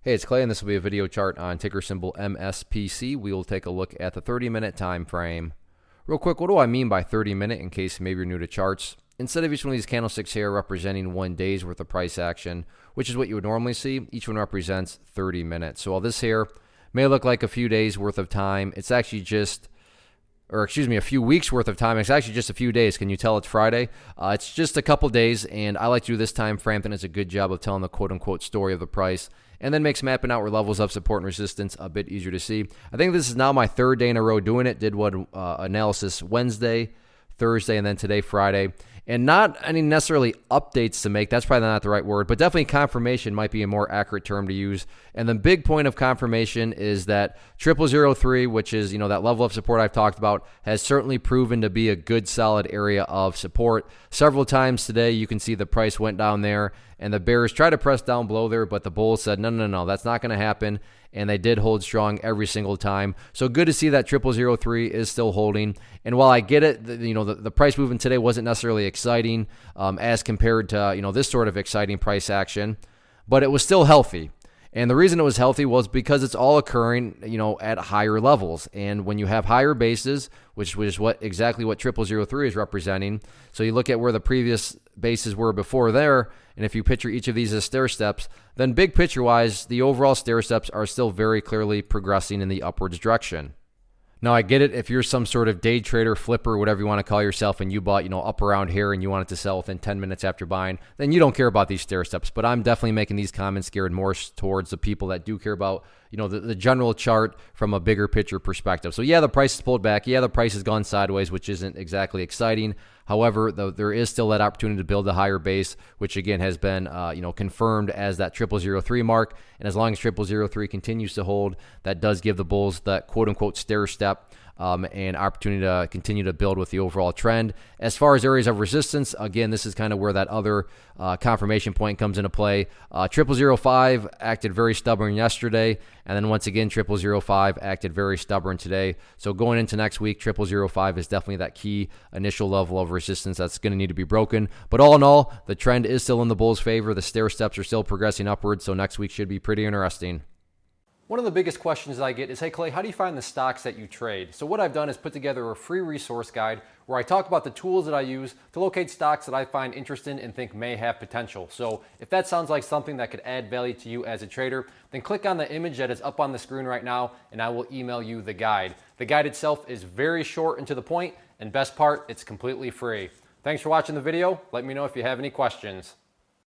Hey, it's Clay, and this will be a video chart on ticker symbol MSPC. We will take a look at the 30-minute time frame. Real quick, what do I mean by 30-minute in case maybe you're new to charts? Instead of each one of these candlesticks here representing 1 day's worth of price action, which is what you would normally see, each one represents 30 minutes. So while this here may look like a few days worth of time, it's actually just a few weeks worth of time. It's actually just a few days. Can you tell it's Friday? It's just a couple days, and I like to do this time frame. Then it's a good job of telling the quote-unquote story of the price, and then makes mapping out where levels of support and resistance a bit easier to see. I think this is now my third day in a row doing it. Did one analysis Wednesday, Thursday, and then today, Friday. And not any necessarily updates to make. That's probably not the right word, but definitely confirmation might be a more accurate term to use. And the big point of confirmation is that 0003, which is, that level of support I've talked about, has certainly proven to be a good solid area of support. Several times today, you can see the price went down there, and the bears tried to press down below there, but the bulls said, no, that's not going to happen. And they did hold strong every single time. So good to see that 0003 is still holding. And while I get it, the price movement today wasn't necessarily exciting as compared to, this sort of exciting price action, but it was still healthy. And the reason it was healthy was because it's all occurring, at higher levels. And when you have higher bases, which is exactly what 0003 is representing. So you look at where the previous bases were before there, and if you picture each of these as stair steps, then big picture-wise, the overall stair steps are still very clearly progressing in the upwards direction. Now, I get it if you're some sort of day trader, flipper, whatever you want to call yourself, and you bought, up around here and you want it to sell within 10 minutes after buying, then you don't care about these stair steps. But I'm definitely making these comments geared more towards the people that do care about, the general chart from a bigger picture perspective. So yeah, the price is pulled back. Yeah, the price has gone sideways, which isn't exactly exciting. However, there is still that opportunity to build a higher base, which again has been, confirmed as that 0003 mark. And as long as 0003 continues to hold, that does give the bulls that quote unquote stair step and opportunity to continue to build with the overall trend. As far as areas of resistance, again, this is kind of where that other confirmation point comes into play. 0005 acted very stubborn yesterday, and then once again, 0005 acted very stubborn today. So going into next week, 0005 is definitely that key initial level of resistance that's going to need to be broken. But all in all, the trend is still in the bulls' favor. The stair steps are still progressing upwards, so next week should be pretty interesting. One of the biggest questions I get is, hey Clay, how do you find the stocks that you trade? So what I've done is put together a free resource guide where I talk about the tools that I use to locate stocks that I find interesting and think may have potential. So if that sounds like something that could add value to you as a trader, then click on the image that is up on the screen right now and I will email you the guide. The guide itself is very short and to the point, and best part, it's completely free. Thanks for watching the video. Let me know if you have any questions.